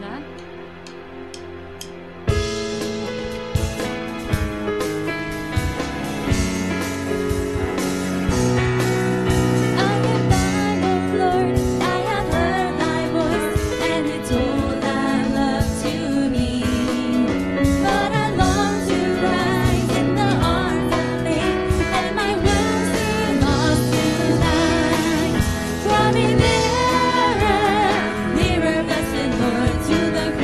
하겠습니다. Nearer, blessed Lord, to the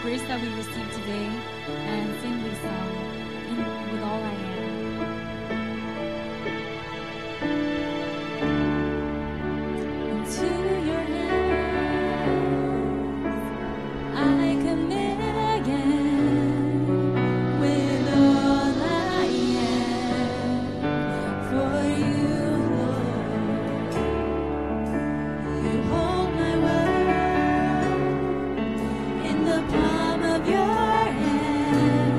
grace that we receive today and sing this song with all I am. Into your hands I commit again with all I am. For you, Lord, you hold my world in the palm of your hand.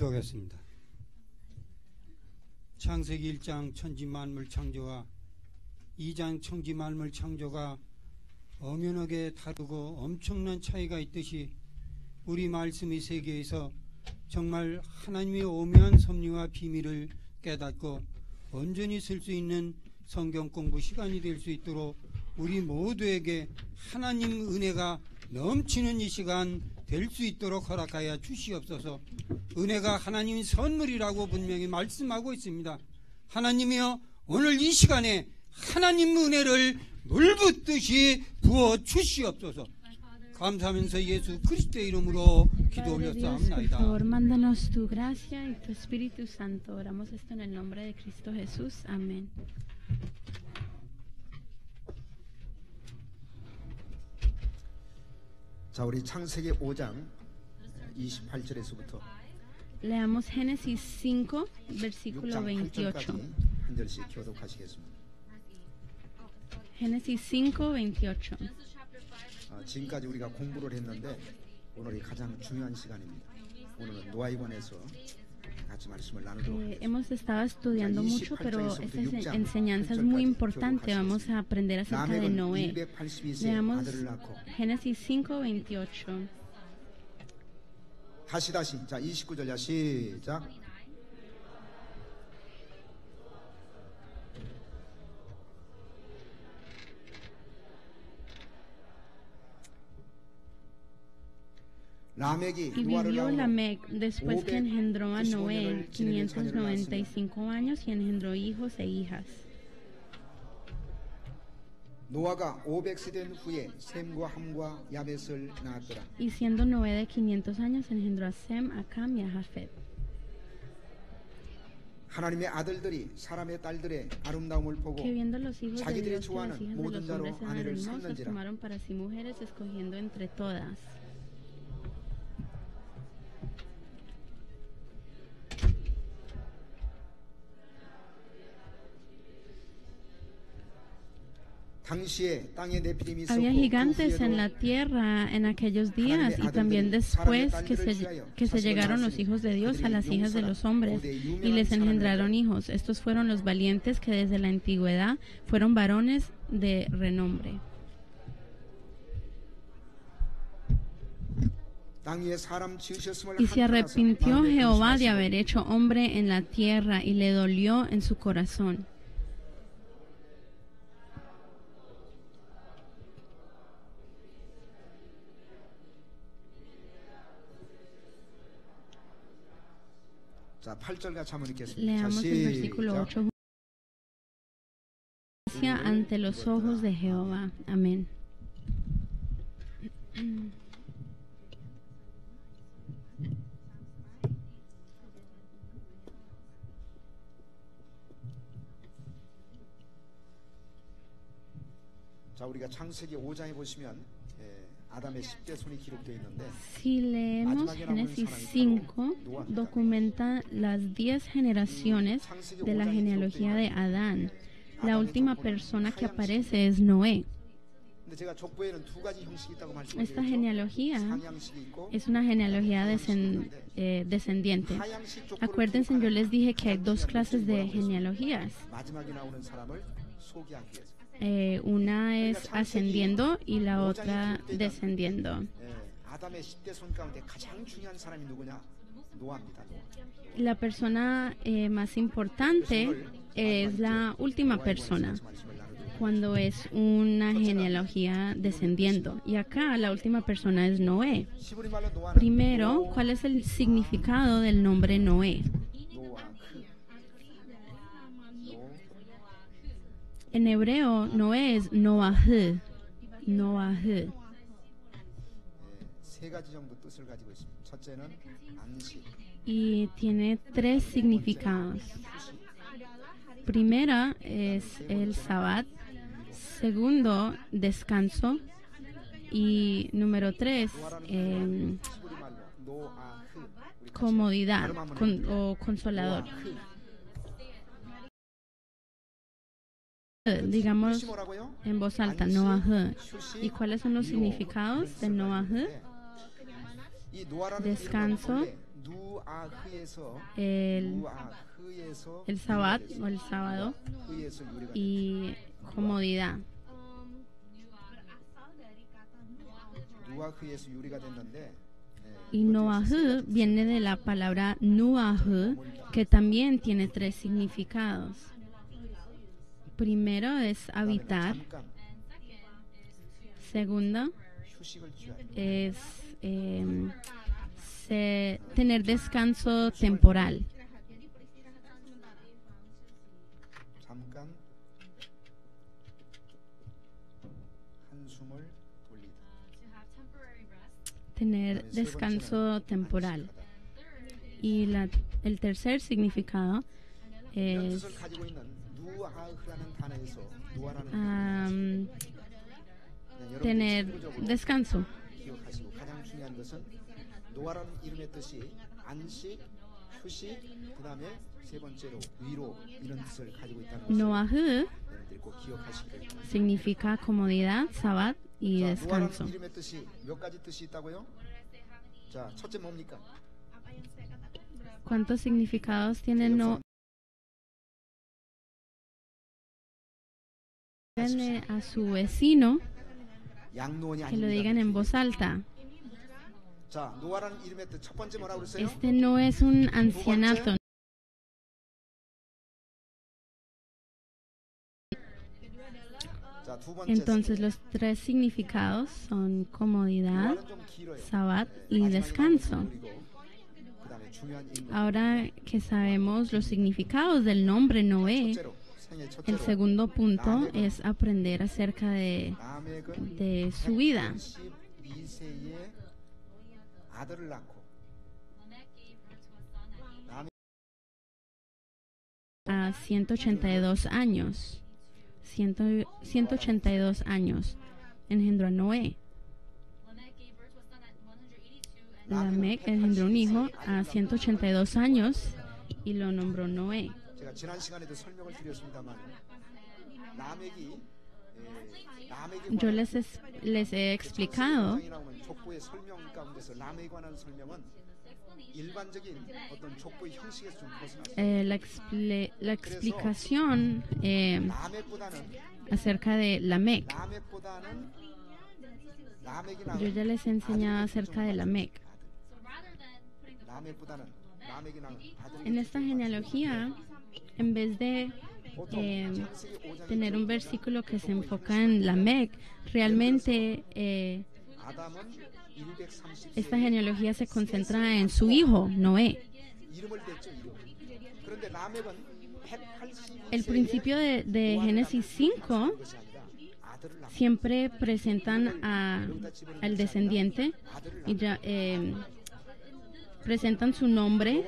기도하겠습니다. 창세기 1장 천지만물 창조와 2장 천지만물 창조가 엄연하게 다르고 엄청난 차이가 있듯이 우리 말씀의 세계에서 정말 하나님의 오묘한 섭리와 비밀을 깨닫고 온전히 쓸 수 있는 성경 공부 시간이 될 수 있도록 우리 모두에게 하나님 은혜가 넘치는 이 시간 될 수 있도록 허락하여 주시옵소서. 은혜가 하나님의 선물이라고 분명히 말씀하고 있습니다. 하나님이여, 오늘 이 시간에 하나님 은혜를 물붓듯이 부어 주시옵소서. 감사하면서 예수 그리스도의 이름으로 기도 Padre Dios, por 올렸사옵나이다. favor, mándanos tu gracia y tu Espíritu Santo. Oramos esto en el nombre de Cristo Jesús. Amén. 자, 우리 창세기 5장 28절에서부터 Leamos Génesis 5, versículo 6장 28. 8절까지 한 절씩 교독하시겠습니다. Génesis 5, 28. 지금까지 우리가 공부를 했는데 오늘이 가장 중요한 시간입니다. 오늘은 노아에 관해서 같이 말씀을 나누도록 하겠습니다. Hemos estado estudiando mucho, pero esta enseñanza es muy importante. Vamos a aprender acerca de 라멕은 Noé. 282세 Leamos 아들을 낳고 Génesis 5, 28. 다시 자 29절 시작. Y vivió Lamec después que engendró a Noé 595 años y engendró hijos e hijas. 노아가 500세 된 후에 셈과 함과 야벳을 낳았더라. Y siendo Noé de 500 años engendró a Sem, a Cam y a Jafet. 하나님의 아들들이 사람의 딸들의 아름다움을 보고 Que viendo los hijos de 자기들이 Dios que las 좋아하는 hijas de 모든 los 자로 hombres eran 아내를 hermosas, 삼는지라. tomaron para sí mujeres, escogiendo entre todas. 당시에 땅에 네피림이 있었고 Había 그 gigantes en 후에도 la tierra en aquellos días y también después que se llegaron los hijos de Dios a las hijas de los hombres y les engendraron hijos. Estos fueron los valientes que desde la antigüedad fueron varones de renombre. Y se arrepintió Jehová de haber hecho hombre en la tierra y le dolió en su corazón. 자, 8절 같이 한번 읽겠습니다. Leamos el versículo 8. Ante los ojos de Jehová. Amén. 자, 우리가 창세기 5장에 보시면 아담의 10대 손이 기록되어 있는데 Si leemos Génesis 5, documenta las 10 generaciones de la genealogía de Adán. La última persona que aparece es Noé. 근데 제가 족보에는 두 가지 형식이 있다고 Esta 말씀드렸죠. genealogía 상향식이 있고 es una genealogía descendiente. Acuérdense, yo les dije que hay dos clases de genealogías. 마지막에 나오는 사람을 소개하기 위해서. Una es ascendiendo y la otra descendiendo. 아담의 10대 손 가운데 가장 중요한 사람이 누구냐? 노아입니다. 노아. La persona más importante es la última persona, cuando es una genealogía descendiendo. Y acá la última persona es Noé. 히브리 말로 노아는 Primero, ¿cuál es el significado del nombre Noé? En hebreo, Noé es Noah. Noah. 세 가지 정도 뜻을 가지고 있습니다. 첫째는 안식, Y tiene tres significados. Primera es el Sabbat. Segundo, descanso. Y número tres, 히브리 말로 노아흐, 우리 comodidad o consolador. Digamos 뭐라고요? en voz alta, Noah. ¿Y cuáles son los significados de Noah? descanso, el Sabbat o el sábado y comodidad. Y Noah viene de la palabra Nuah, que también tiene 3 significados. Primero es habitar. Segundo es tener descanso temporal. Tener descanso temporal. Y el tercer significado es tener descanso. Noah significa comodidad, Sabbat y descanso. ¿Cuántos significados tiene Noah? Díganle a su vecino que lo digan en voz alta. Este no es un ancianato. Entonces los 3 significados son comodidad, Sabbat y descanso. Ahora que sabemos los significados del nombre Noé, el segundo punto es aprender acerca de su vida. A 182 años. 182 años engendró a Noé. Lamec engendró un hijo a 182 años y lo nombró Noé. Yo les he explicado la explicación acerca de Lamec. Yo ya les he enseñado acerca de Lamec. En esta genealogía, en vez de tener un versículo que se enfoca en Lamec, realmente esta genealogía se concentra en su hijo, Noé. El principio de Génesis 5 siempre presentan al descendiente y ya, presentan su nombre,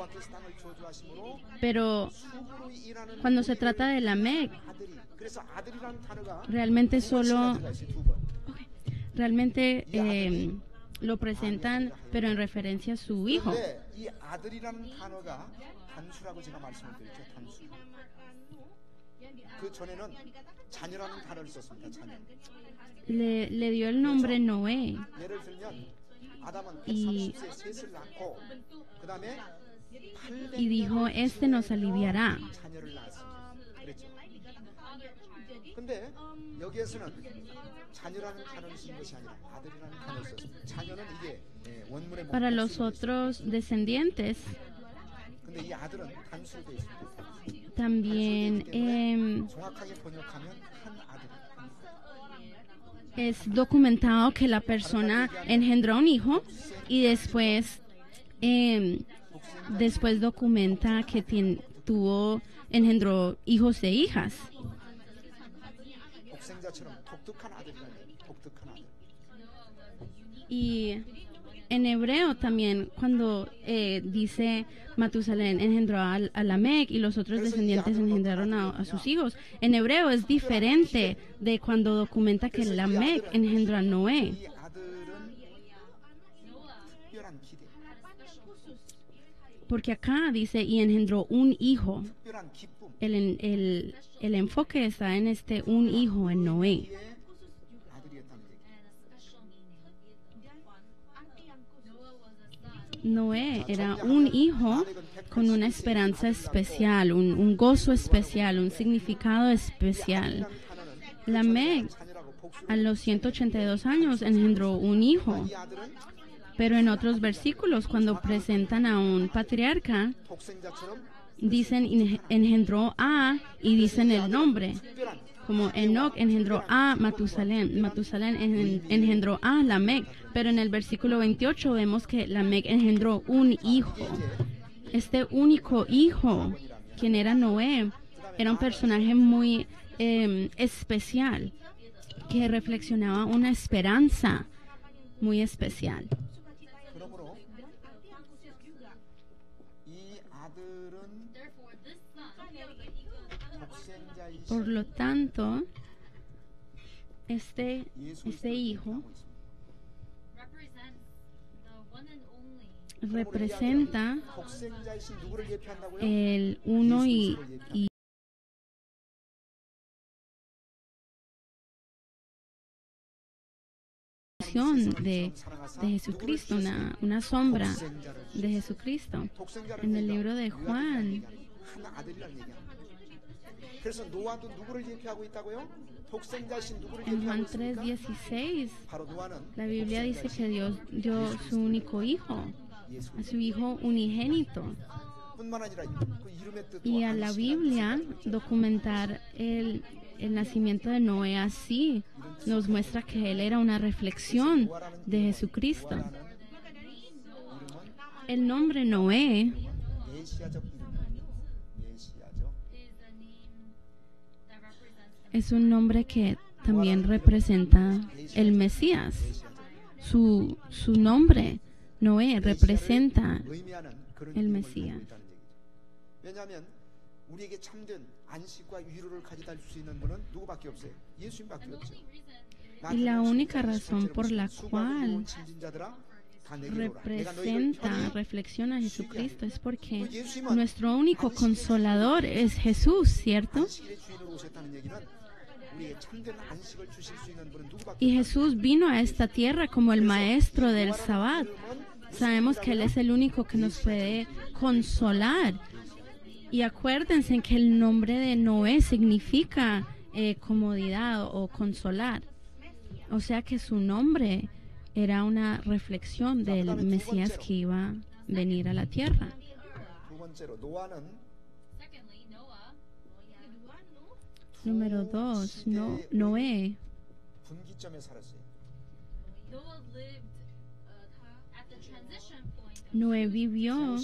pero cuando se trata de Lamec, realmente lo presentan, pero en referencia a su hijo. Le dio el nombre Noé y dijo, este nos aliviará. Para los otros descendientes también es documentado que la persona engendró un hijo y después documenta que engendró hijos e hijas. Y en hebreo también, cuando dice Matusalén engendró a Lamec y los otros descendientes engendraron a sus hijos, en hebreo es diferente de cuando documenta que Lamec engendró a Noé. Porque acá dice, y engendró un hijo. El enfoque está en un hijo, en Noé. Noé era un hijo con una esperanza especial, un gozo especial, un significado especial. Lamec, a los 182 años, engendró un hijo. Pero en otros versículos, cuando presentan a un patriarca, dicen engendró a y dicen el nombre. Como Enoc engendró a Matusalén, Matusalén engendró a Lamec, pero en el versículo 28 vemos que Lamec engendró un hijo. Este único hijo, quien era Noé, era un personaje muy especial, que reflexionaba una esperanza muy especial. Por lo tanto, este hijo representa el uno y de Jesucristo, una sombra de Jesucristo. En el libro de Juan, en Juan 3:16, la Biblia dice que Dios dio su único hijo, a su hijo unigénito. Y a la Biblia documentar el nacimiento de Noé así nos muestra que él era una reflexión de Jesucristo. El nombre Noé es un nombre que también representa el Mesías. Su nombre, Noé, representa el Mesías. Y la única razón por la cual reflexiona a Jesucristo es porque nuestro único consolador es Jesús, ¿cierto? Y Jesús vino a esta tierra como el maestro del Sabbat. Sabemos que Él es el único que nos puede consolar. Y acuérdense que el nombre de Noé significa comodidad o consolar. O sea que su nombre era una reflexión del Mesías que iba a venir a la tierra. Número 2, Noé. Noé vivió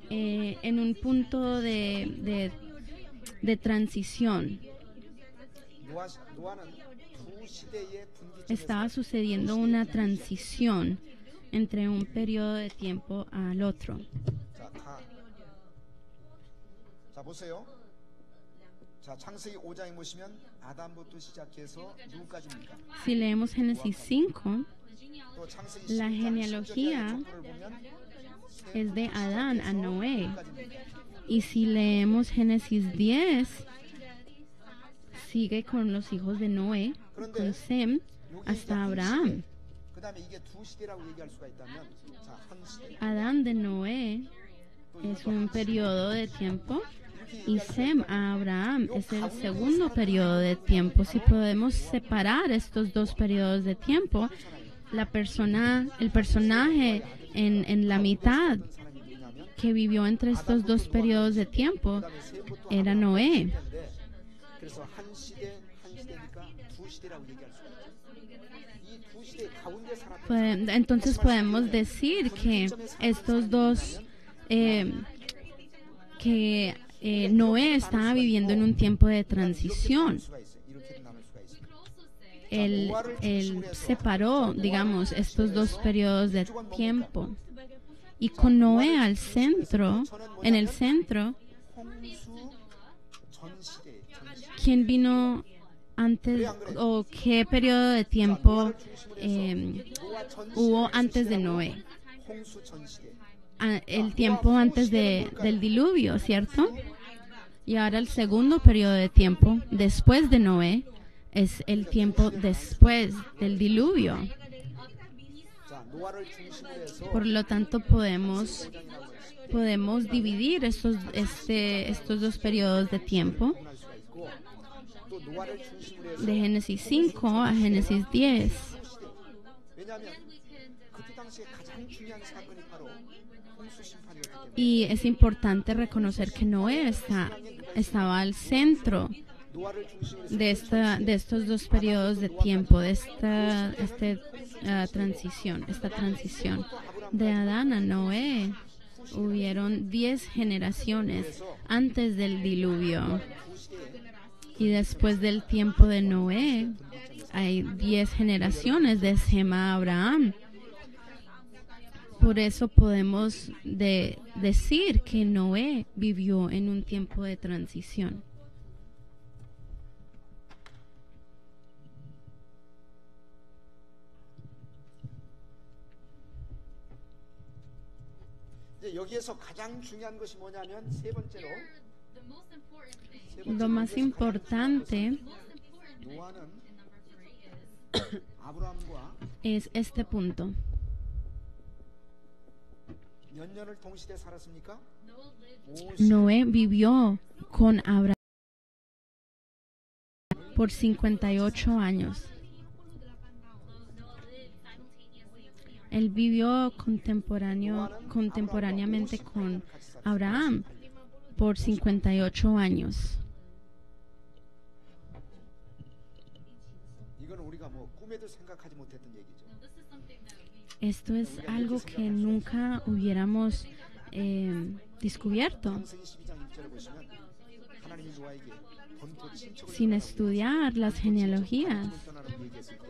en un punto de transición. Estaba sucediendo una transición entre un periodo de tiempo al otro. Si leemos Génesis 5, la genealogía es de Adán a Noé. Y si leemos Génesis 10, sigue con los hijos de Noé, con Sem, hasta Abraham. Adán de Noé es un periodo de tiempo y Sem a Abraham es el segundo periodo de tiempo. Si podemos separar estos dos periodos de tiempo, el personaje en la mitad que vivió entre estos dos periodos de tiempo era Noé. Entonces podemos decir que estos dos, Noé estaba viviendo en un tiempo de transición. Él separó, digamos, estos dos periodos de tiempo. Y con Noé en el centro, ¿quién vino antes o qué periodo de tiempo hubo antes de Noé? El tiempo antes del diluvio, ¿cierto? Y ahora el segundo periodo de tiempo después de Noé es el tiempo después del diluvio. Por lo tanto, podemos dividir estos dos periodos de tiempo, de Génesis 5 a Génesis 10. Y es importante reconocer que Noé estaba al centro de estos dos periodos de tiempo, de esta transición. De Adán a Noé hubieron 10 generaciones antes del diluvio. Y después del tiempo de Noé hay 10 generaciones de Sem a Abraham. Por eso podemos decir que Noé vivió en un tiempo de transición. Lo más importante es este punto. Noé vivió con Abraham por 58 años. Él vivió contemporáneamente con Abraham por 58 años. Esto es algo que nunca hubiéramos descubierto sin estudiar las genealogías.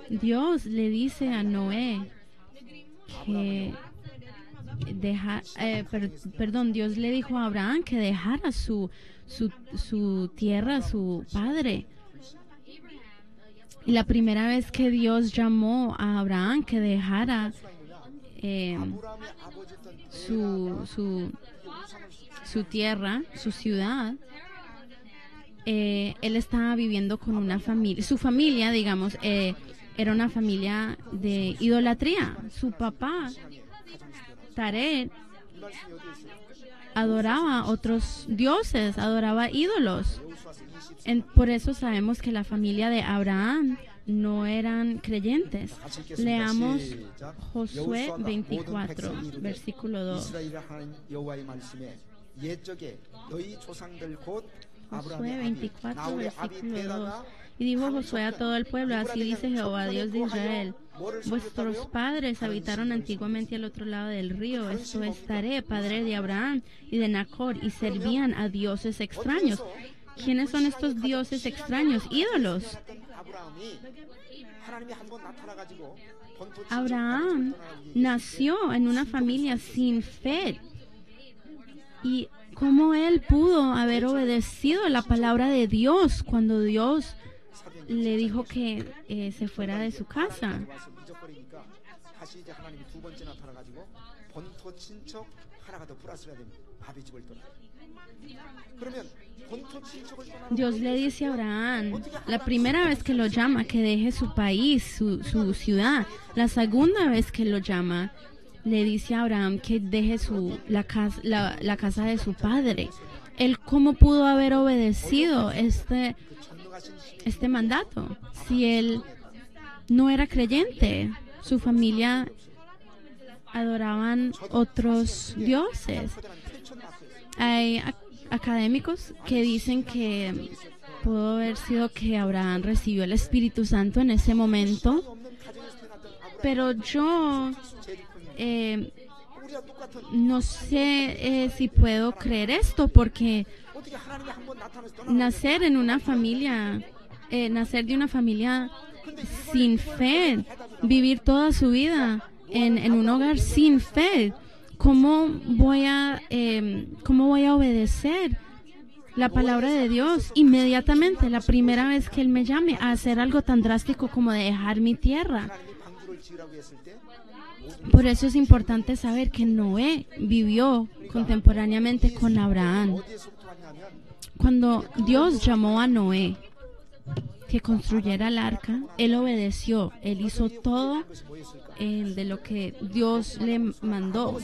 Dios le dice a Noé que Dios le dijo a Abraham que dejara su tierra, su padre. Y la primera vez que Dios llamó a Abraham que dejara su tierra, su ciudad, él estaba viviendo con una familia. Su familia, digamos, era una familia de idolatría. Su papá, Taré, adoraba otros dioses, adoraba ídolos. Por eso sabemos que la familia de Abraham no eran creyentes. Leamos Josué 24, versículo 2. Josué 24, versículo 2. Y dijo Josué a todo el pueblo: así dice Jehová, Dios de Israel: vuestros padres habitaron antiguamente al otro lado del río, esto es Taré, padre de Abraham y de Nacor, y servían a dioses extraños. ¿Quiénes son estos dioses extraños? Ídolos. Abraham nació en una familia sin fe. ¿Y cómo él pudo haber obedecido la palabra de Dios cuando Dios le dijo que se fuera de su casa? Dios le dice a Abraham, la primera vez que lo llama, que deje su país, su ciudad. La segunda vez que lo llama, le dice a Abraham que deje la casa de su padre. Él, ¿cómo pudo haber obedecido este mandato si él no era creyente? Su familia adoraban otros dioses. Hay académicos que dicen que pudo haber sido que Abraham recibió el Espíritu Santo en ese momento, pero yo no sé si puedo creer esto, porque nacer de una familia sin fe, vivir toda su vida en un hogar sin fe, ¿cómo voy a obedecer la palabra de Dios inmediatamente, la primera vez que Él me llame a hacer algo tan drástico como de dejar mi tierra? Por eso es importante saber que Noé vivió contemporáneamente con Abraham. Cuando Dios llamó a Noé, que construyera el arca, él obedeció, él hizo todo de lo que Dios le mandó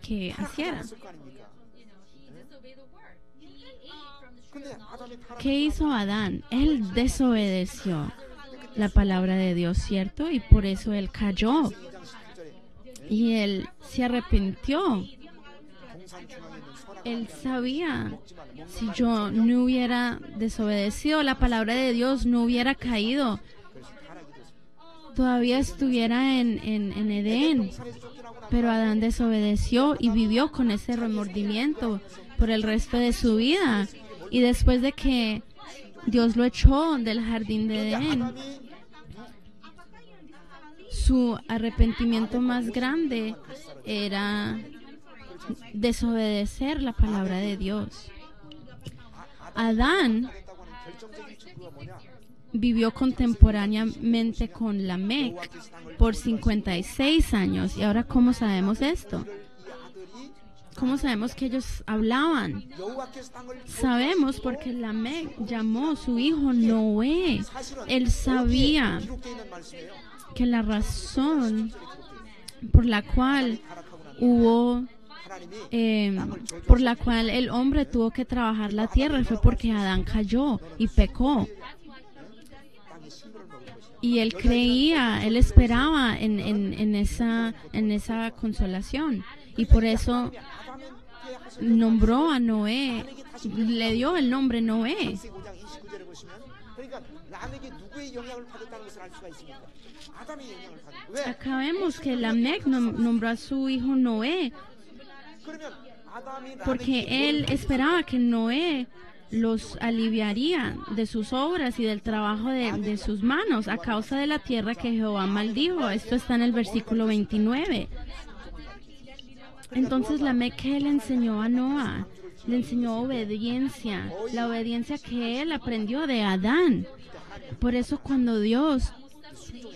que hiciera. ¿Qué hizo Adán? Él desobedeció la palabra de Dios, ¿cierto? Y por eso él cayó. Y él se arrepintió. Él sabía, si yo no hubiera desobedecido la palabra de Dios, no hubiera caído. Todavía estuviera en Edén. Pero Adán desobedeció y vivió con ese remordimiento por el resto de su vida. Y después de que Dios lo echó del jardín de Edén, su arrepentimiento más grande era desobedecer la palabra de Dios. Adán vivió contemporáneamente con Lamec por 56 años. ¿Y ahora cómo sabemos esto? ¿Cómo sabemos que ellos hablaban? Sabemos porque Lamec llamó a su hijo Noé. Él sabía que la razón por la cual por la cual el hombre tuvo que trabajar la tierra fue porque Adán cayó y pecó. Y él creía, él esperaba en esa consolación. Y por eso nombró a Noé, le dio el nombre Noé. Acá vemos que Lamec nombró a su hijo Noé porque él esperaba que Noé los aliviaría de sus obras y del trabajo de sus manos a causa de la tierra que Jehová maldijo. Esto está en el versículo 29. Entonces Lamec, ¿qué le enseñó a Noé? Le enseñó obediencia, la obediencia que él aprendió de Adán. Por eso cuando Dios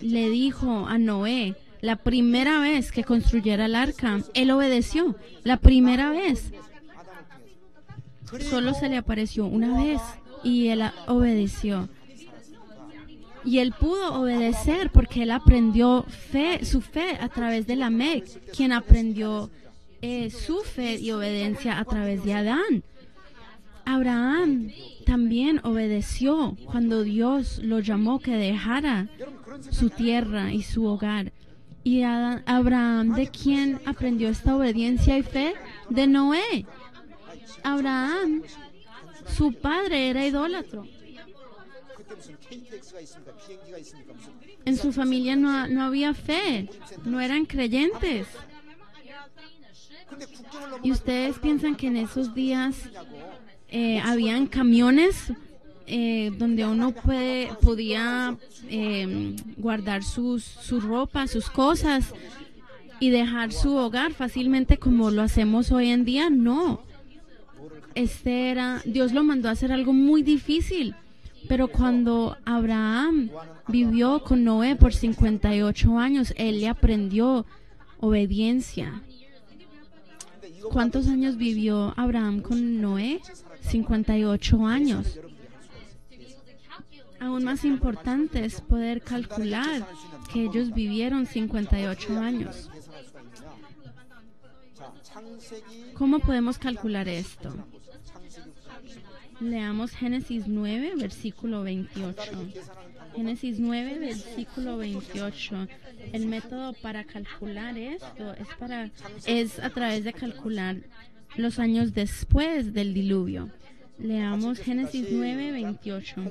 le dijo a Noé la primera vez que construyera el arca, él obedeció. La primera vez. Solo se le apareció una vez y él obedeció. Y él pudo obedecer porque él aprendió su fe a través de Lamec, quien aprendió su fe y obediencia a través de Adán. Abraham también obedeció cuando Dios lo llamó que dejara su tierra y su hogar. Y Abraham, ¿de quién aprendió esta obediencia y fe? De Noé. Abraham, su padre era idólatra. En su familia no había fe, no eran creyentes. ¿Y ustedes piensan que en esos días habían camiones donde uno podía guardar su ropa, sus cosas y dejar su hogar fácilmente como lo hacemos hoy en día? No. Dios lo mandó a hacer algo muy difícil. Pero cuando Abraham vivió con Noé por 58 años, él le aprendió obediencia. ¿Cuántos años vivió Abraham con Noé? 58 años. Aún más importante es poder calcular que ellos vivieron 58 años. ¿Cómo podemos calcular esto? Leamos Génesis 9, versículo 28. Génesis 9, versículo 28. El método para calcular esto es a través de calcular los años después del diluvio. Leamos Génesis 9, 28.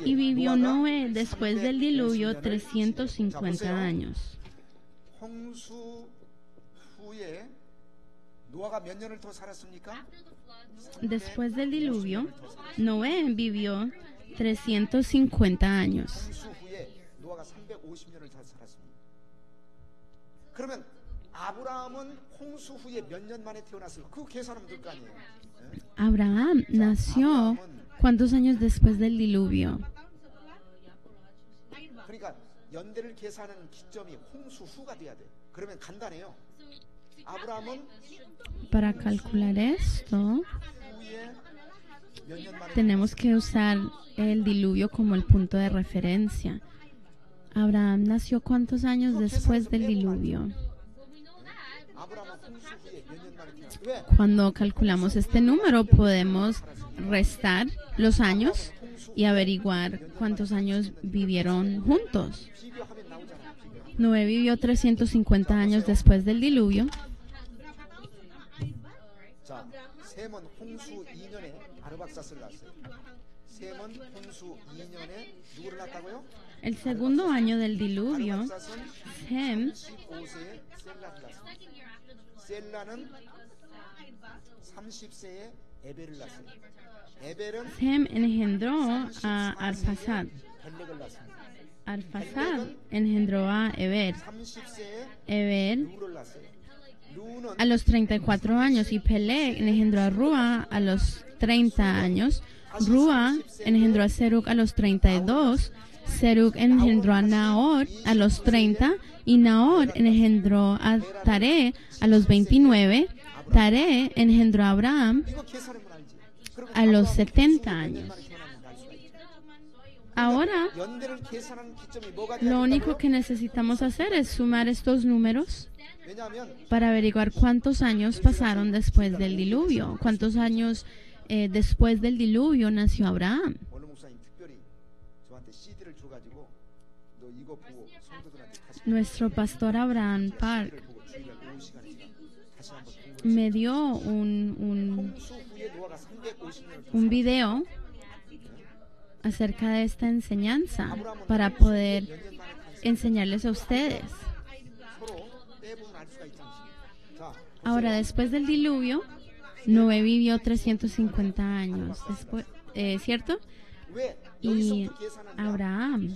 Y vivió Noé después del diluvio 350 años. Después del diluvio, Noé vivió 350 años. Abraham nació ¿cuántos años después del diluvio? Para calcular esto, tenemos que usar el diluvio como el punto de referencia. Abraham nació ¿cuántos años después del diluvio? Cuando calculamos este número podemos restar los años y averiguar cuántos años vivieron juntos. Noé vivió 350 años después del diluvio. El segundo año del diluvio, Sem engendró a Arfaxad. Arfaxad engendró a Eber. Eber a los 34 años y Peleg engendró a Rúa a los 30 años. Rúa engendró a Serug a los 32. Serug engendró a Nahor a los 30 y Nahor engendró a Taré a los 29. Taré engendró a Abraham a los 70 años. Ahora, lo único que necesitamos hacer es sumar estos números para averiguar cuántos años pasaron después del diluvio. ¿Cuántos años después del diluvio nació Abraham? Nuestro pastor Abraham Park me dio un video acerca de esta enseñanza para poder enseñarles a ustedes. Ahora, después del diluvio, Noé vivió 350 años después, ¿cierto? Y Abraham,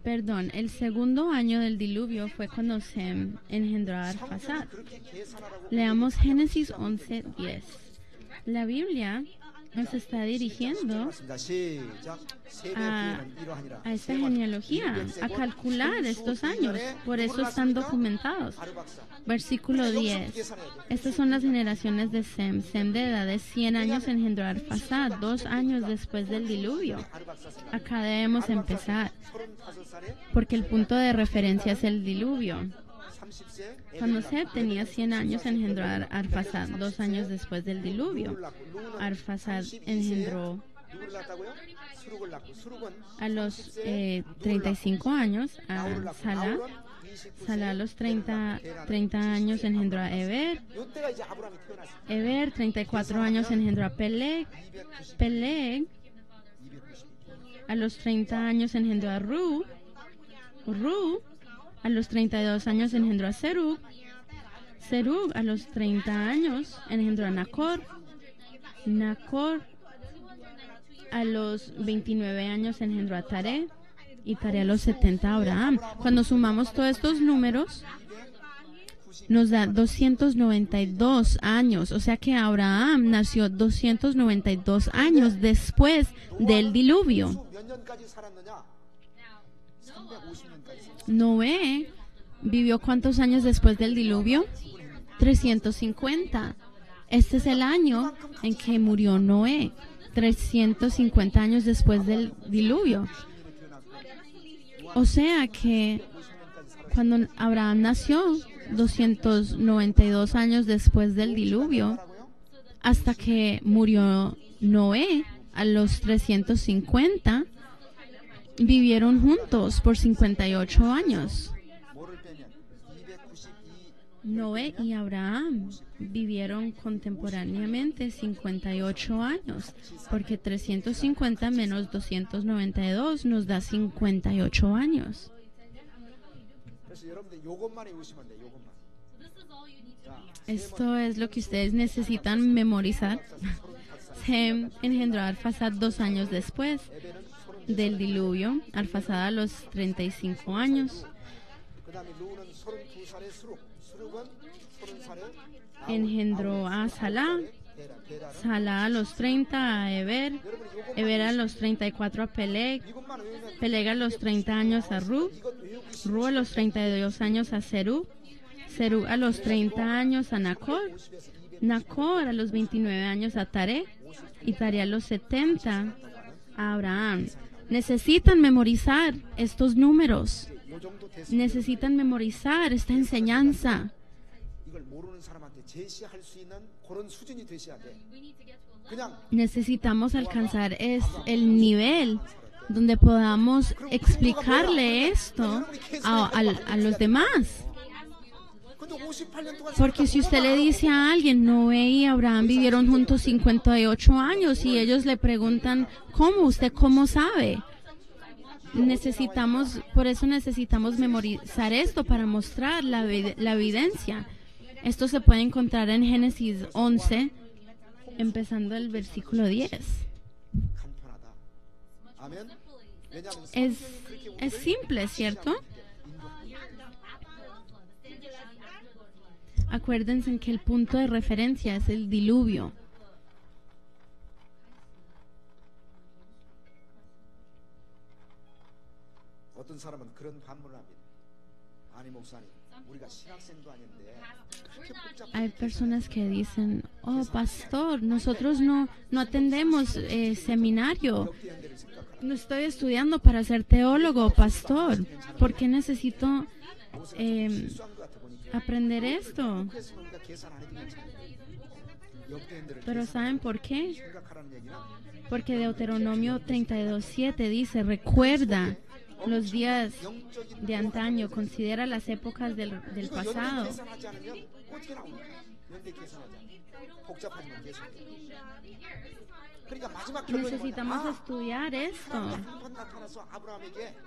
perdón, el segundo año del diluvio fue cuando Sem engendró a Arfaxad. Leamos Génesis 11:10. La Biblia nos está dirigiendo a esta genealogía, a calcular estos años. Por eso están documentados. Versículo 10. Estas son las generaciones de Sem. Sem, de edad de 100 años, engendró a Arfaxad 2 años después del diluvio. Acá debemos empezar, porque el punto de referencia es el diluvio. Cuando Sem tenía 100 años, engendró a Arfaxad 2 años después del diluvio. Arfaxad engendró a los 35 años a Sala. Sala a los 30 años engendró a Eber. Eber, 34 años, engendró a Peleg. Peleg a los 30 años engendró a Ru. Ru a los 32 años engendró a Serug. Serug a los 30 años engendró a Nacor. Nacor a los 29 años engendró a Taré. Y Taré a los 70 a Abraham. Cuando sumamos todos estos números, nos da 292 años. O sea que Abraham nació 292 años después del diluvio. Noé vivió ¿cuántos años después del diluvio? 350. Este es el año en que murió Noé. 350 años después del diluvio. O sea que cuando Abraham nació, 292 años después del diluvio, hasta que murió Noé a los 350, vivieron juntos por 58 años. Noé y Abraham vivieron contemporáneamente 58 años, porque 350 menos 292 nos da 58 años. Esto es lo que ustedes necesitan memorizar. Sem engendró a Arfaxad 2 años después del diluvio. Arfaxad a los 35 años. Engendró a Sala. Sala a los 30 a Eber. Eber a los 34 a Peleg. Peleg a los 30 años a Ru. Ru a los 32 años a Serug, Serug a los 30 años a Nacor, Nacor a los 29 años a Taré y Taré a los 70 a Abraham. Necesitan memorizar estos números, necesitan memorizar esta enseñanza. Necesitamos alcanzar el nivel donde podamos explicarle esto a los demás. Porque si usted le dice a alguien, Noé y Abraham vivieron juntos 58 años y ellos le preguntan, ¿cómo? ¿Usted cómo sabe? Por eso necesitamos memorizar esto para mostrar la evidencia. Esto se puede encontrar en Génesis 11, empezando el versículo 10. Es simple, ¿cierto? Acuérdense que el punto de referencia es el diluvio. Hay personas que dicen, oh pastor, nosotros no atendemos seminario. No estoy estudiando para ser teólogo, pastor. ¿Por qué necesito aprender esto? Pero ¿saben por qué? Porque Deuteronomio 32:7 dice, recuerda los días de antaño, considera las épocas del pasado. Necesitamos estudiar esto,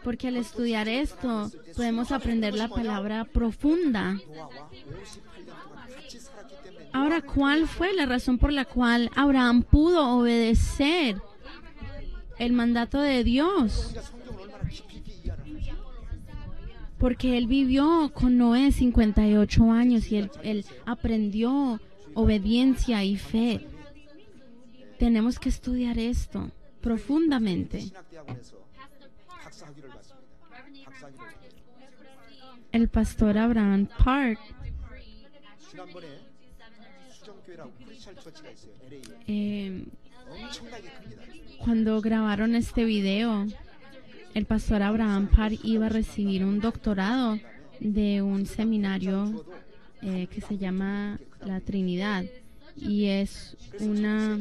porque al estudiar esto podemos aprender la palabra profunda. Ahora, ¿cuál fue la razón por la cual Abraham pudo obedecer el mandato de Dios? Porque él vivió con Noé 58 años y él aprendió obediencia y fe. Tenemos que estudiar esto profundamente. El pastor Abraham Park cuando grabaron este video, el pastor Abraham Park iba a recibir un doctorado de un seminario que se llama La Trinidad, y es una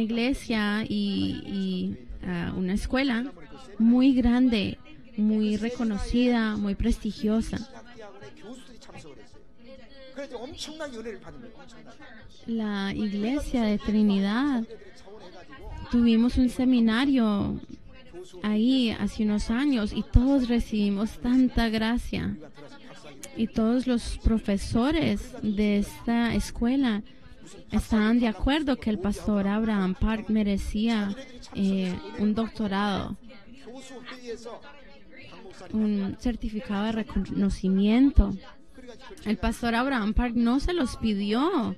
iglesia y una escuela muy grande, muy reconocida, muy prestigiosa. La iglesia de Trinidad, tuvimos un seminario ahí hace unos años y todos recibimos tanta gracia. Y todos los profesores de esta escuela estaban de acuerdo que el pastor Abraham Park merecía un doctorado, un certificado de reconocimiento. El pastor Abraham Park no se los pidió.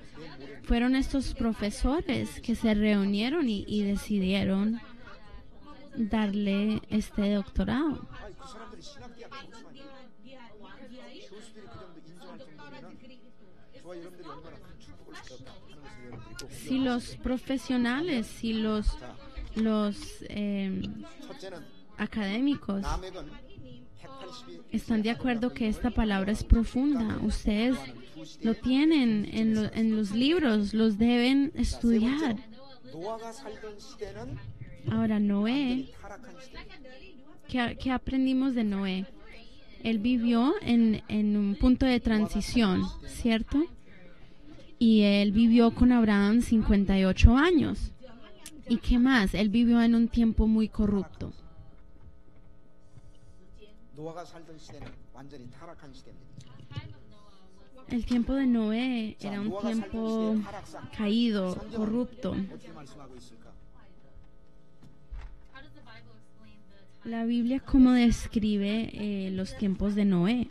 Fueron estos profesores que se reunieron y decidieron darle este doctorado. Si los profesionales, si los académicos están de acuerdo que esta palabra es profunda, ustedes lo tienen en los libros, los deben estudiar. Ahora, Noé, ¿qué aprendimos de Noé? Él vivió en un punto de transición, ¿cierto? Y él vivió con Abraham 58 años. ¿Y qué más? Él vivió en un tiempo muy corrupto. El tiempo de Noé era un tiempo caído, corrupto. La Biblia, ¿cómo describe los tiempos de Noé?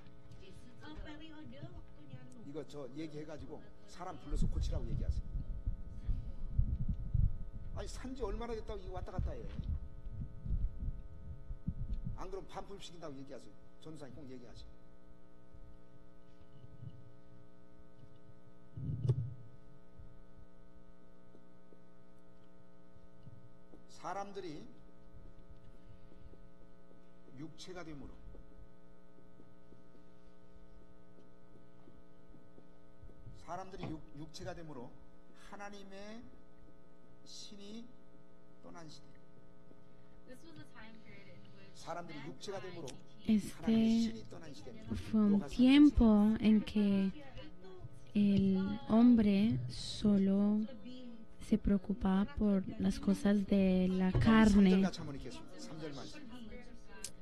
안 그러면 반품시킨다고 얘기하세요. 전도사님 꼭 얘기하세요. 사람들이 육체가 되므로 하나님의 신이 떠난 시대. 사람들이 육체가 되므로 하나님의 신이 떠난 시대입니다. Fue un tiempo en que el hombre solo se preocupaba por las cosas de la carne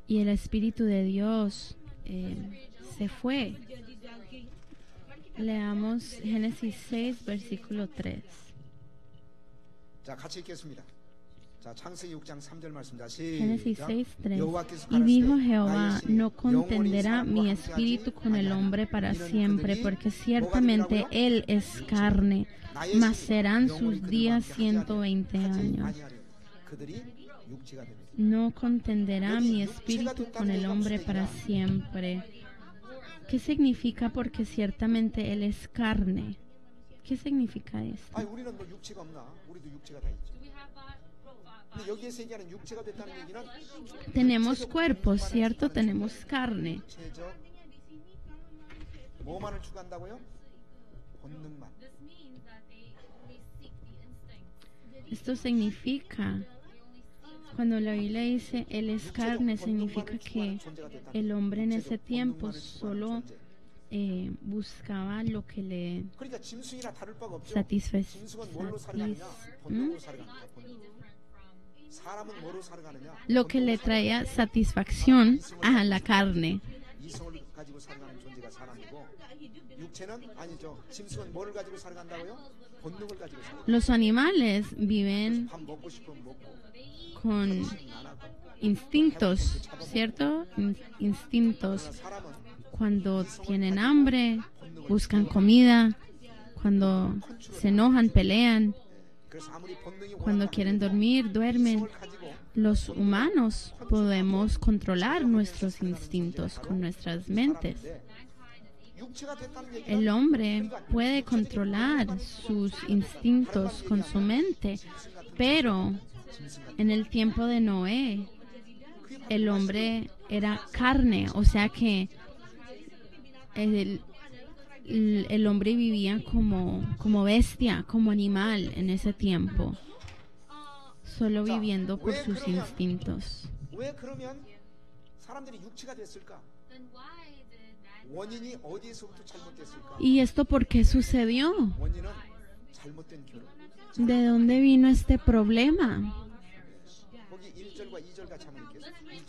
y el Espíritu de Dios se fue. Leamos Génesis 6, versículo 3. 자, 같이 읽겠습니다. 자, 창세기 6장 3절 말씀입니다. Génesis 6, 3. Y dijo Jehová, no contenderá mi espíritu con el hombre para siempre, porque ciertamente él es carne, mas serán sus días 120 años. No contenderá mi espíritu con el hombre para siempre. ¿Qué significa porque ciertamente él es carne? ¿Qué significa esto? Tenemos cuerpo, ¿cierto? Tenemos carne. Esto significa, cuando la Biblia dice él es carne, significa que el hombre en ese tiempo solo buscaba lo que le lo que le traía satisfacción a la carne. Los animales viven con instintos, ¿cierto? Instintos. Cuando tienen hambre, buscan comida. Cuando se enojan, pelean. Cuando quieren dormir, duermen. Los humanos podemos controlar nuestros instintos con nuestras mentes. El hombre puede controlar sus instintos con su mente, pero en el tiempo de Noé, el hombre era carne, o sea que el hombre vivía como bestia, como animal en ese tiempo, solo viviendo por sus instintos. ¿Y esto por qué sucedió? ¿De dónde vino este problema?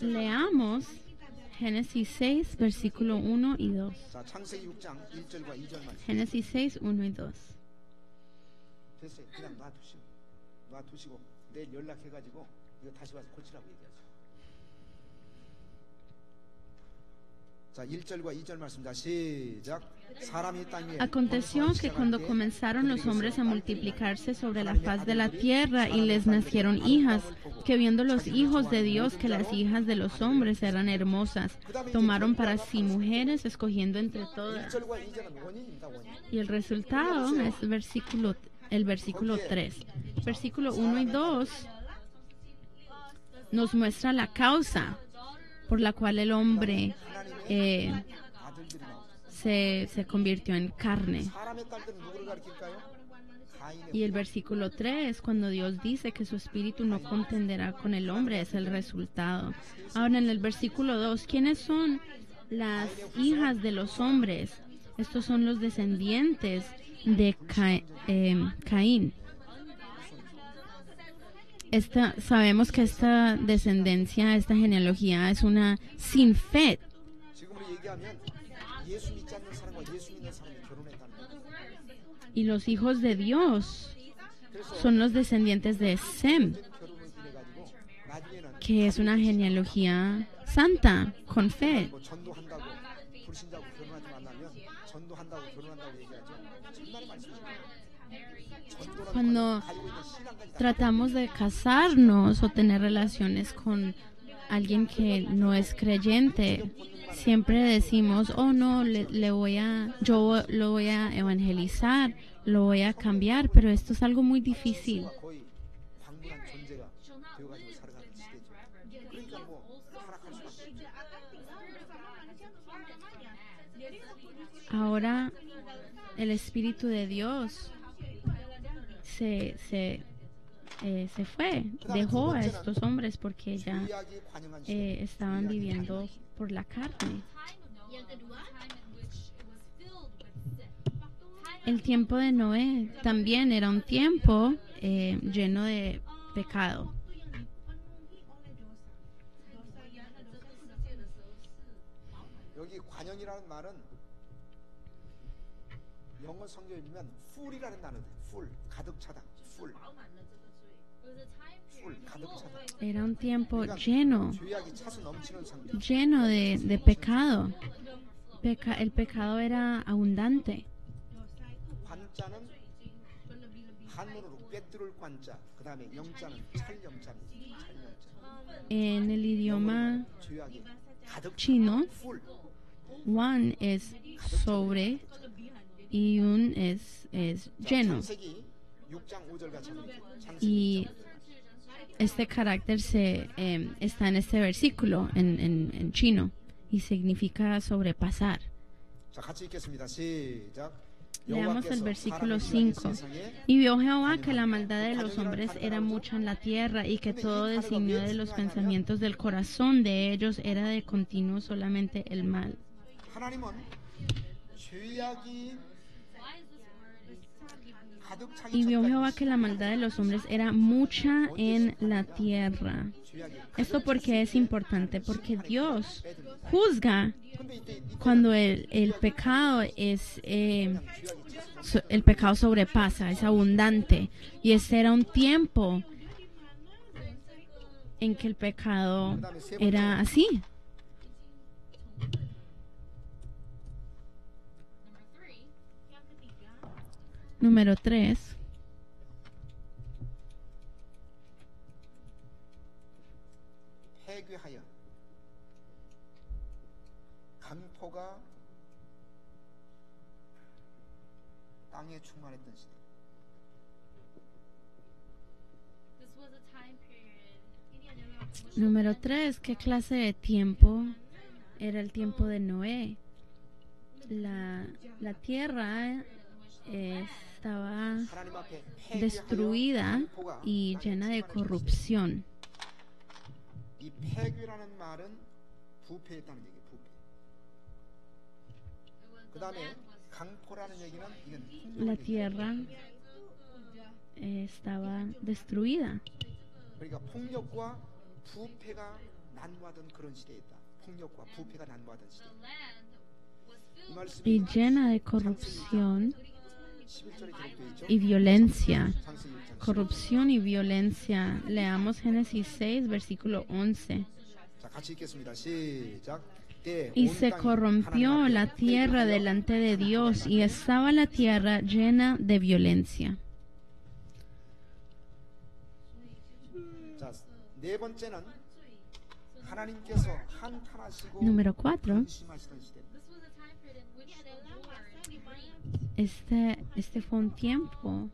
Leamos Génesis 6, versículo 1 y 2. Génesis 6, 1 y 2. Aconteció que cuando comenzaron los hombres a multiplicarse sobre la faz de la tierra y les nacieron hijas, que viendo los hijos de Dios que las hijas de los hombres eran hermosas, tomaron para sí mujeres, escogiendo entre todas. Y el resultado es el versículo 3. Versículo 1 y 2 nos muestra la causa por la cual el hombre se convirtió en carne. Y el versículo 3, cuando Dios dice que su espíritu no contenderá con el hombre, es el resultado. Ahora en el versículo 2, ¿quiénes son las hijas de los hombres? Estos son los descendientes de Caín. Sabemos que esta descendencia, esta genealogía es una sin fe. Y los hijos de Dios son los descendientes de Sem, que es una genealogía santa, con fe. Cuando tratamos de casarnos o tener relaciones con alguien que no es creyente, siempre decimos, oh no, yo lo voy a evangelizar, lo voy a cambiar, pero esto es algo muy difícil. 거의 광분한 존재가 되어가지고 살아가는 시대죠. 그러니까 뭐 타락할 수밖에 없죠. Ahora el Espíritu de Dios se fue, dejó a estos hombres porque ya 죄악이 관영한 시대. estaban viviendo por la carne. El tiempo de Noé también era un tiempo lleno de pecado. 여기 관영이라는 말은 영어 성경에 보면 full이라는 단어예요. full, 가득 차다. full, 가득 차다. Era un tiempo lleno 죄악이 차서 넘치는 상태. lleno de pecado. El pecado era abundante. 관자는 한문으로 꿰뚫을 관자, 그 다음에 영자는 찰영자입니다. 찰영자. En el idioma 죄악이 가득 chino, full. one es sobre y un es lleno. 창세기 6장 5절 같이 한번 Y este carácter está en este versículo en chino y significa sobrepasar. 자, 같이 읽겠습니다. 시작. Leamos el versículo 5. Y vio Jehová que la maldad de los hombres era mucha en la tierra y que todo designio de los pensamientos del corazón de ellos era de continuo solamente el mal. 하나님은 죄악이 가득 차기 Y vio Jehová 전까지 que la maldad de los hombres era mucha en la tierra. Esto porque es importante, porque Dios juzga 근데 이때 cuando el pecado el pecado sobrepasa, es abundante. Y ese era un tiempo en que el pecado era así. Número 3. 폐괴하여 강포가 땅에 충만했던 시대. Número 3. ¿Qué clase de tiempo era el tiempo de Noé? La tierra estaba 하나님 앞에 폐괴하여 destruida 강포가 y llena de corrupción. 이 폐괴라는 말은 부패했다는 얘기예요. 부패. 그 다음에 강포라는 얘기는 이건 La 풍요의 얘기예요. tierra estaba destruida. 그러니까 폭력과 부패가 난무하던 그런 시대였다. 폭력과 부패가 난무하던 시대. 이 Y 말씀이 llena de corrupción 11절에 기록되어 있죠. y violencia. 창세기 6장 Corrupción y violencia. Leamos Génesis 6, versículo 11. 자, 같이 읽겠습니다. 시작. 때 Y 온 se 땅이 corrompió 하나님 la 앞에 tierra 폐괴하여 delante de Dios y estaba la tierra llena de violencia. 자, 네 번째는 하나님께서 한탄하시고 Número 4. 근심하시던 시대. Este fue un tiempo.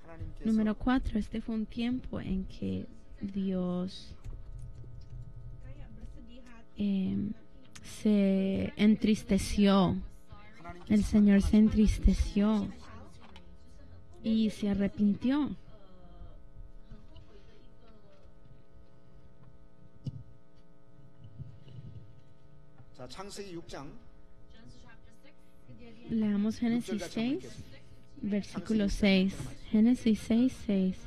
하나님께서 Número 4. Este fue un tiempo en que Dios se entristeció. El Señor se entristeció y se arrepintió. 자, 창세기 6장 Leamos 6절 Génesis 같이 한번 6, 읽겠습니다. versículo 6. Génesis 6, 6.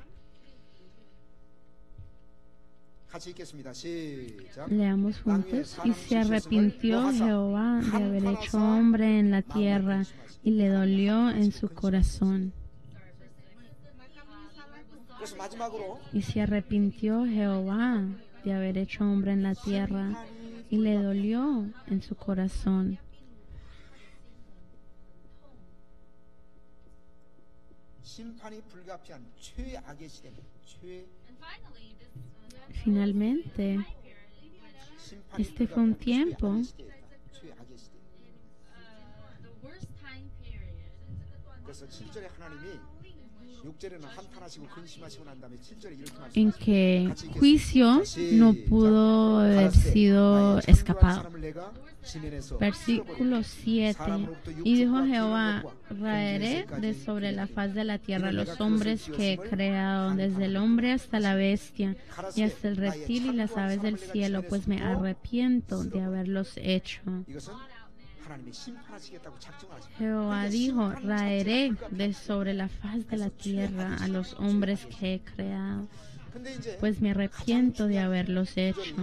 같이 읽겠습니다. 시작. Leamos juntos. Y se arrepintió Jehová de haber hecho hombre en la tierra y le dolió en su corazón. 그래서 마지막으로 Y se arrepintió Jehová de haber hecho hombre en la tierra y le dolió en su corazón. 심판이 불가피한 최악의 시대입니다. Finalmente, Este fue un tiempo en que juicio no pudo haber sido escapado. Versículo 7. Y dijo Jehová: raeré de sobre la faz de la tierra los hombres que he creado, desde el hombre hasta la bestia, y hasta el reptil y las aves del cielo, pues me arrepiento de haberlos hecho. Jehová dijo: raeré de sobre la faz de la tierra a los hombres que he creado, pues me arrepiento de haberlos hecho.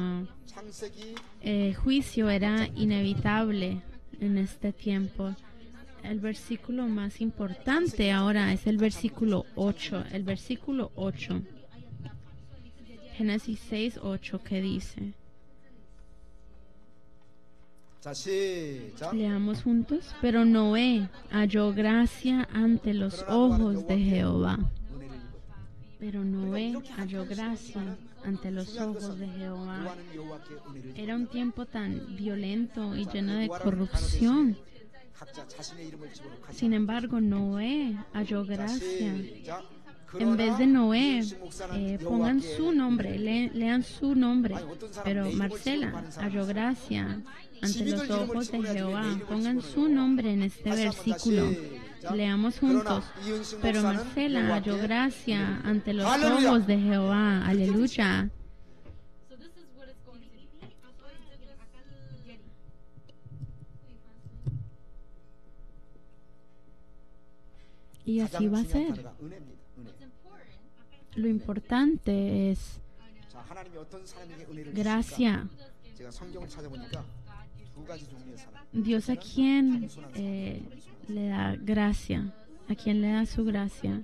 Juicio era inevitable en este tiempo. El versículo más importante ahora es el versículo 8. El versículo 8. Génesis 6:8, que dice. Leamos juntos. Pero Noé halló gracia ante los ojos de Jehová. Pero Noé halló gracia ante los ojos de Jehová. Era un tiempo tan violento y lleno de corrupción. Sin embargo, Noé halló gracia. En vez de Noé, pongan su nombre, lean su nombre. Pero Marcela halló gracia ante los ojos de Jehová. Pongan su nombre en este versículo. Leamos juntos. Pero Marcela halló gracia ante los ojos de Jehová. Aleluya. Y así va a ser. Lo importante es gracia. Dios, ¿a quién le da gracia? ¿A quién le da su gracia?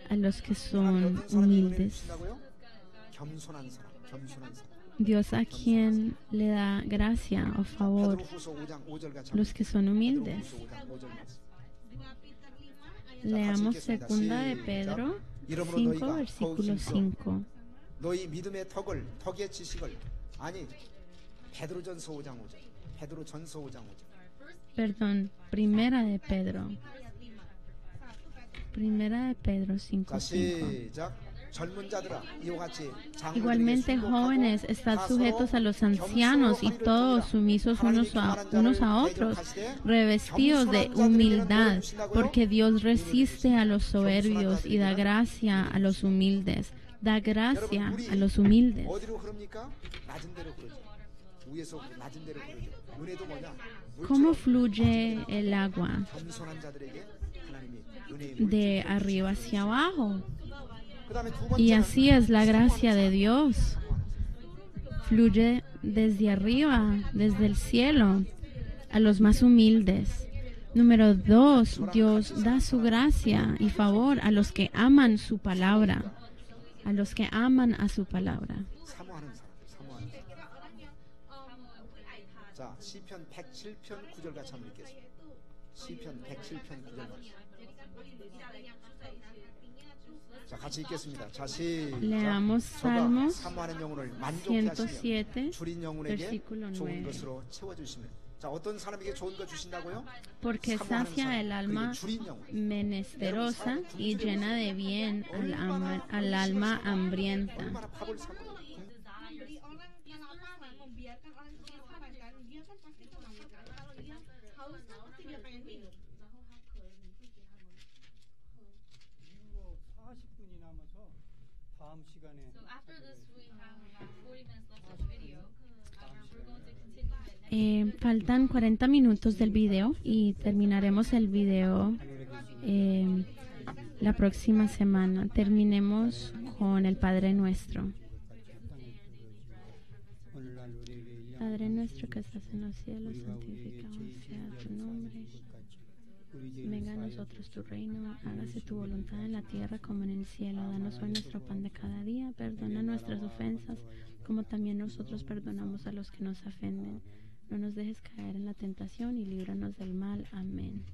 A los que son humildes. Dios, ¿a quién le da gracia o favor? Los que son humildes. Leamos segunda de Pedro 5, versículo 5. Perdón, primera de Pedro 5:5. Igualmente, jóvenes, estad sujetos a los ancianos y todos sumisos unos a otros, revestidos de humildad, porque Dios resiste a los soberbios y da gracia a los humildes. Da gracia a los humildes. ¿Cómo fluye el agua? De arriba hacia abajo. Y así es la gracia de Dios. Fluye desde arriba, desde el cielo, a los más humildes. Número 2, Dios da su gracia y favor a los que aman su palabra. A los que aman a su palabra. Leamos Salmos 107, versículo 9. Porque sacia el alma menesterosa y llena de bien al alma hambrienta. Faltan 40 minutos del video y terminaremos el video la próxima semana. Terminemos con el Padre Nuestro. Padre nuestro que estás en los cielos, santificado sea tu nombre. Venga a nosotros tu reino, hágase tu voluntad en la tierra como en el cielo. Danos hoy nuestro pan de cada día, perdona nuestras ofensas, como también nosotros perdonamos a los que nos ofenden. No nos dejes caer en la tentación y líbranos del mal. Amén.